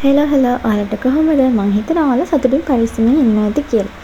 Hello ඔයාලට කොහොමද? මං හිතනවා ඔයාලා සතුටින් පරිස්සමින් ඉන්න ඇති කියලා.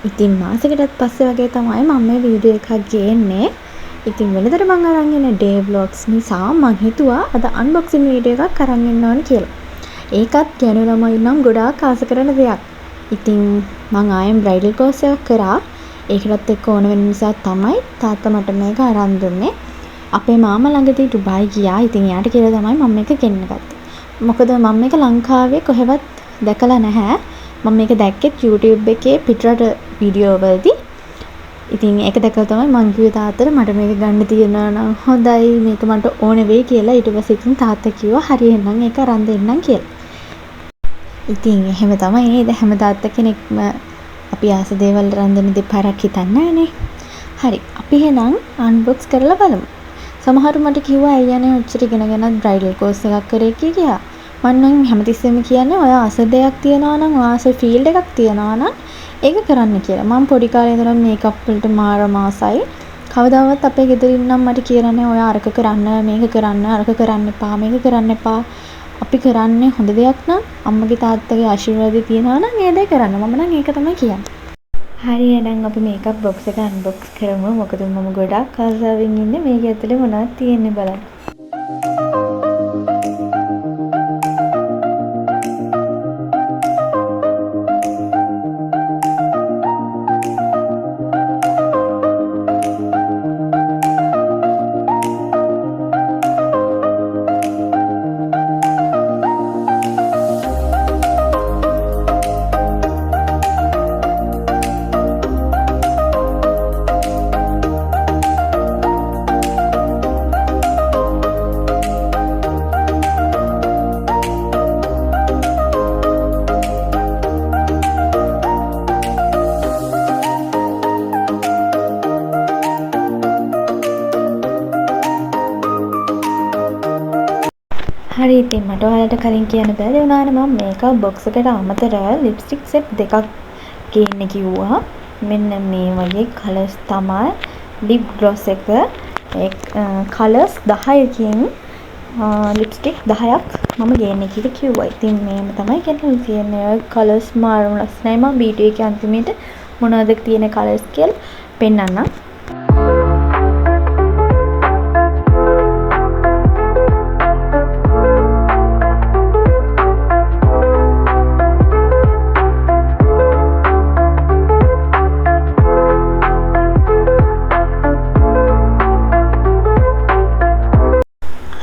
ඉතින් මාසෙකටත් පස්සේ වගේ තමයි මම මේ වීඩියෝ එකක් ගේන්නේ. ඉතින් වෙනදට මං අරන් ඉන්නේ ඩේ ව්ලොග්ස් නිසා මං හිතුවා අද අන්බොක්සින් වීඩියෝ එකක් අරන් ඉන්න ඕන කියලා. ඒකත් ගැණු ළමයි නම් ගොඩාක් ආස කරන දෙයක්. ඉතින් මං ආයෙත් බ්‍රයිඩල් කෝස් එකක් කරා. ඒකටත් එක්ක ඕන වෙන නිසා තමයි තාත්තා මට මේක අරන් දුන්නේ. අපේ මාමා ළඟදී ඩුබායි ගියා. ඉතින් එයාට කියලා තමයි මම මේක ගෙන්න ගත්තේ. මොකද මම මේක ලංකාවේ කොහෙවත් දැකලා නැහැ. මම මේක දැක්කේ YouTube එකේ පිටරට වීඩියෝ වලදී. ඉතින් ඒක දැකලා තමයි මං කිව්වේ තාත්තට මට මේක ගන්න තියෙනවා නම් හොඳයි මේක මට ඕන වෙයි කියලා. ඊට පස්සේ ඉතින් තාත්තා කිව්වා හරි එහෙනම් ඒක අරන් දෙන්නම් කියලා. ඉතින් එහෙම තමයි නේද? හැම තාත්තා කෙනෙක්ම අපි ආස දේවල් අරන් දෙන්න දෙපාරක් හිතන්නේ නැහනේ. හරි අපි එහෙනම් අන්බොක්ස් කරලා බලමු. සමහරු මට කිව්වා අයියානේ ඔච්චර ඉගෙනගෙනත් බ්‍රයිඩල් කෝස් එකක් කරේ කියලා. මම නම් හැමතිස්සෙම කියන්නේ ඔය ආස දෙයක් තියනවා නම් ආස ෆීල්ඩ් එකක් තියනවා නම් ඒක කරන්න කියලා. මම පොඩි කාලේ ඉඳලා මේකප් වලට මාරම ආසයි. කවදාවත් අපේ ගෙදරින් නම් මට කියන්නේ ඔය අරක කරන්න මේක කරන්න අරක කරන්න එපා මේක කරන්න එපා. අපි කරන්නේ හොඳ දෙයක් නම් අම්මගේ තාත්තගේ ආශිර්වාදය තියනවා නම් ඒ දේ කරන්න. මම නම් ඒක තමයි කියන්නේ. හරි එහෙනම් අපි මේකප් බොක්ස් එක අන්බොක්ස් කරමු. මොකද මම ගොඩාක් ආසාවෙන් ඉන්නේ මේක ඇතුලේ මොනවද තියෙන්නේ බලන්න. හරි ඉතින් මට ඔයාලට කලින් කියන්න බැරි වුණානේ මම මේකප් බොක්ස් එකට අමතරව ලිප්ස්ටික් සෙට් දෙකක් ගේන්න කිව්වා. මෙන්න මේ වගේ කලර්ස් තමයි ලිප් ග්ලොස් එක. ඒ කලර්ස් 10කින් ලිප්ස්ටික් 10ක් මම ගේන්න කියලා කිව්වා. ඉතින් මේම තමයි ගෙනල්ලා තියෙන්නේ. කලර්ස් මාරම ලස්සනයි. මම වීඩියෝ එකේ අන්තිමේට මොනවද තියෙන කලර්ස් කියලා පෙන්නන්නම්.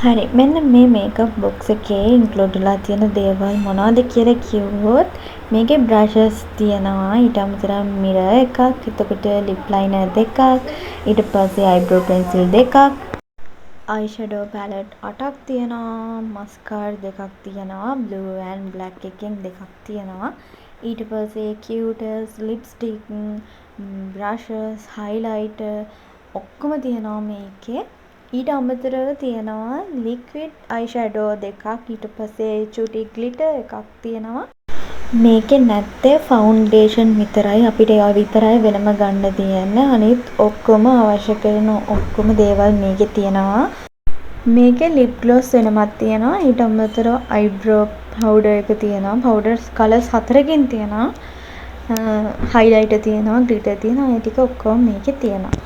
හරි මෙන්න මේ මේකප් බොක්ස් එකේ ඉන්ක්ලූඩ් වෙලා තියෙන දේවල් මොනවද කියලා කිව්වොත් මේකේ බ්‍රෂස් තියෙනවා ඊට අමතරව මිරර් එකක් එතකොට ලිප් ලයිනර් දෙකක් ඊට පස්සේ අයිබ්‍රෝ පෙන්සිල් දෙකක් අයි ෂැඩෝ පැලට් 8ක් තියෙනවා මස්කාර් දෙකක් තියෙනවා බ්ලූ ඇන්ඩ් බ්ලැක් එකෙන් දෙකක් තියෙනවා ඊට පස්සේ කියුටර්ස් ලිප්ස්ටික් බ්‍රෂස් හයිලයිටර් ඔක්කොම තියෙනවා මේකේ ඊට අමතරව තියෙනවා ලික්විඩ් අයි ෂැඩෝ දෙකක් ඊට පස්සේ චුටි ග්ලිටර් එකක් තියෙනවා මේකේ නැත්තේ ෆවුන්ඩේෂන් විතරයි අපිට ඒවා විතරයි වෙනම ගන්න තියෙන්නේ අනිත් ඔක්කොම අවශ්‍ය කරන ඔක්කොම දේවල් මේකේ තියෙනවා මේකේ ලිප් ග්ලොස් වෙනමක් තියෙනවා ඊට අමතරව අයිබ්‍රෝ පවුඩර් එක තියෙනවා පවුඩර්ස් කලර්ස් 4කින් තියෙනවා හයිලයිටර් තියෙනවා ග්ලිටර් තියෙනවා ඒ ටික ඔක්කොම මේකේ තියෙනවා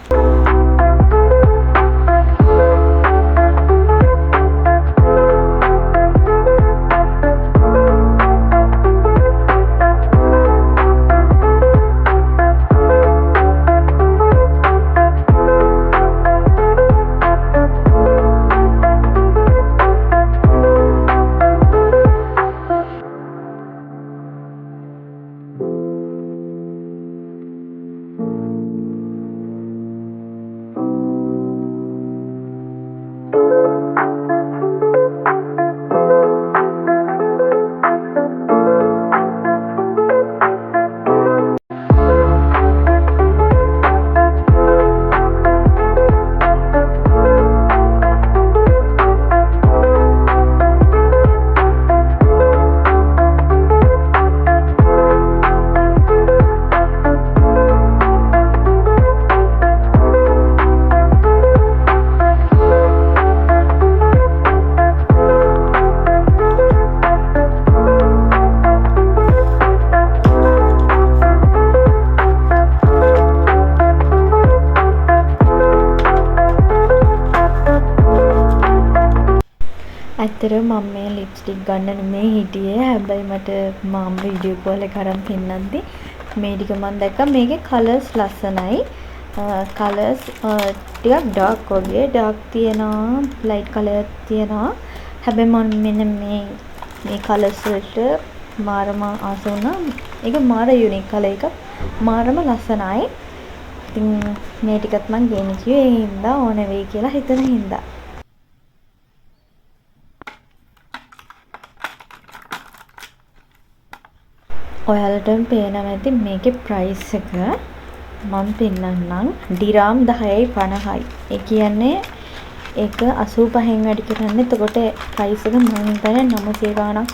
ඇත්තටම මම මේ ලිප්ස්ටික් ගන්න නෙමෙයි හිටියේ. හැබැයි මට මම වීඩියෝ කෝල් එක අරන් පෙන්නද්දි මේ ටික මම දැක්කා. මේකේ කලර්ස් ලස්සනයි. කලර්ස් ටිකක් ඩාර්ක් වගේ. ඩාර්ක් තියෙනවා, ලයිට් කලර් තියෙනවා. හැබැයි මම මෙන්න මේ කලර්ස් වලට මාරම ආස වුණා. ඒක මාර යුනික් කලර් එක. මාරම ලස්සනයි. ඉතින් මේ ටිකත් මම ගේන්න කිව්වේ ඒ හින්දා ඕන වෙයි කියලා හිතන හින්දා. ඔයාලටම පේනවා ඇති මේකේ ප්‍රයිස් එක මම පෙන්නන්නම්. ඩිරාම් 10.50යි. ඒ කියන්නේ ඒක 85න් වැඩි කරන්නේ. එතකොට ප්‍රයිස් එක මම හිතන්නේ 900 ගාණක්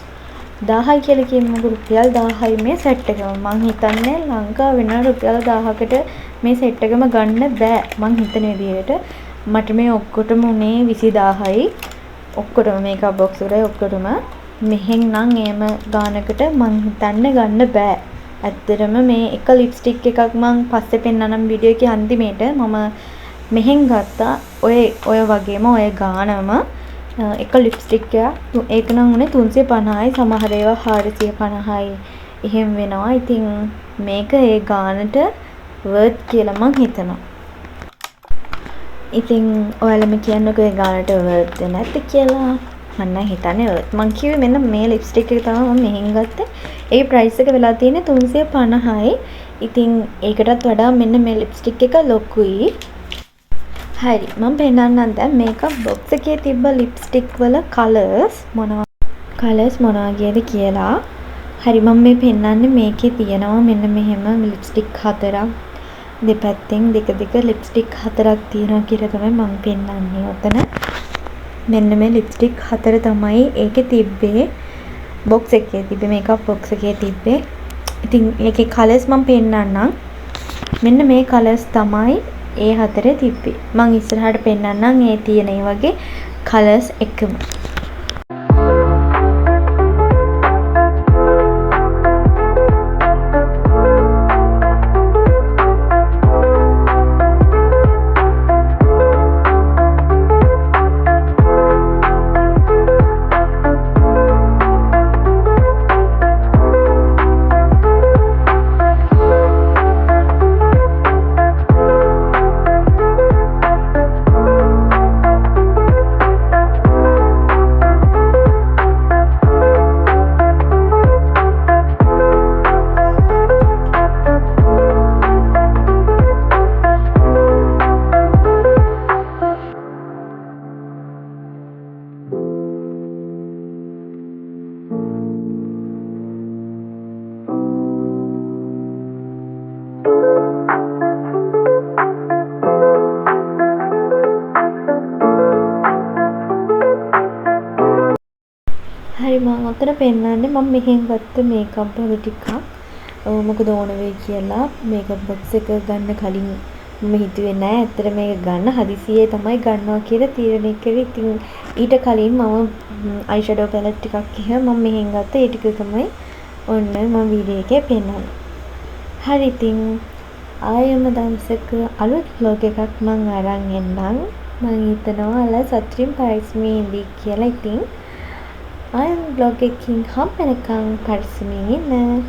1000යි කියලා කියමුකෝ. රුපියල් 1000යි මේ සෙට් එකම. මම හිතන්නේ ලංකාවේ වෙන රුපියල් 1000කට මේ සෙට් එකම ගන්න බෑ. මම හිතන විදිහට මට මේ ඔක්කොටම උනේ 20000යි. ඔක්කොටම මේකප් බොක්ස් වලයි ඔක්කොටම මෙහෙන් නම් එහෙම ගානකට මං හිතන්නේ ගන්න බෑ. ඇත්තටම මේ එක ලිප්ස්ටික් එකක් මං පස්සේ පෙන්නනම් වීඩියෝ එකේ අන්තිමේට මම මෙහෙන් ගත්තා. ඔය වගේම ඔය ගානම එක ලිප්ස්ටික් එකක්. ඒක නම් උනේ 350යි. සමහර ඒවා 450යි. එහෙම වෙනවා. ඉතින් මේක ඒ ගානට වර්ත් කියලා මං හිතනවා. ඉතින් ඔයාලම කියන්නකෝ ඒ ගානට වර්ත් නැද්ද කියලා. මම හිතන්නේ මං කිව්වේ මෙන්න මේ ලිප්ස්ටික් එක තමයි මම මෙහෙන් ගත්තේ. ඒ ප්‍රයිස් එක වෙලා තියෙන්නේ 350යි. ඉතින් ඒකටත් වඩා මෙන්න මේ ලිප්ස්ටික් එක ලොකුයි. හරි මම පෙන්නන්නම් දැන් මේකප් බොක්ස් එකේ තිබ්බ ලිප්ස්ටික් වල කලර්ස් මොනවා කියද කියලා. හරි මම මේ පෙන්නන්නේ මේකේ තියෙනවා මෙන්න මෙහෙම ලිප්ස්ටික් 4ක්. දෙපැත්තෙන් දෙක ලිප්ස්ටික් 4ක් තියෙනවා කියලා තමයි මම පෙන්නන්නේ ඔතන. මෙන්න මේ ලිප්ස්ටික් 4 තමයි ඒකේ තිබ්බේ. බොක්ස් එකේ තිබ්බේ මේකප් බොක්ස් එකේ තිබ්බේ. ඉතින් ඒකේ කලර්ස් මම පෙන්නන්නම්. මෙන්න මේ කලර්ස් තමයි ඒ 4 තිබ්බේ. මම ඉස්සරහට පෙන්නන්නම් ඒ තියෙන ඒ වගේ කලර්ස් එකම. හරි මම උතර පෙන්නන්නේ මම මෙහෙන් ගත්ත මේකප් වල ටිකක්. මොකද ඕන වෙයි කියලා මේකප් බොක්ස් එක ගන්න කලින් මම හිතුවේ නෑ ඇත්තට මේක ගන්න හදිසියේ තමයි ගන්නවා කියලා තීරණය කරේ. ඉතින් ඊට කලින් මම අයි ෂැඩෝ පැලට් ටිකක් එහෙම මම මෙහෙන් ගත්ත. ඒ ටික තමයි ඔන්න මම වීඩියෝ එකේ පෙන්නන්නේ. හරි ඉතින් ආයෙම දවසක අලුත් vlog එකක් මම අරන් එන්නම්. මම හිතනවා ඔයාලා සතුටින් පරිස්සමින් ඉඳී කියලා. ඉතින් ආයෙම vlog එකකින් හම්බ වෙනකන් පරිස්සමින් ඉන්න.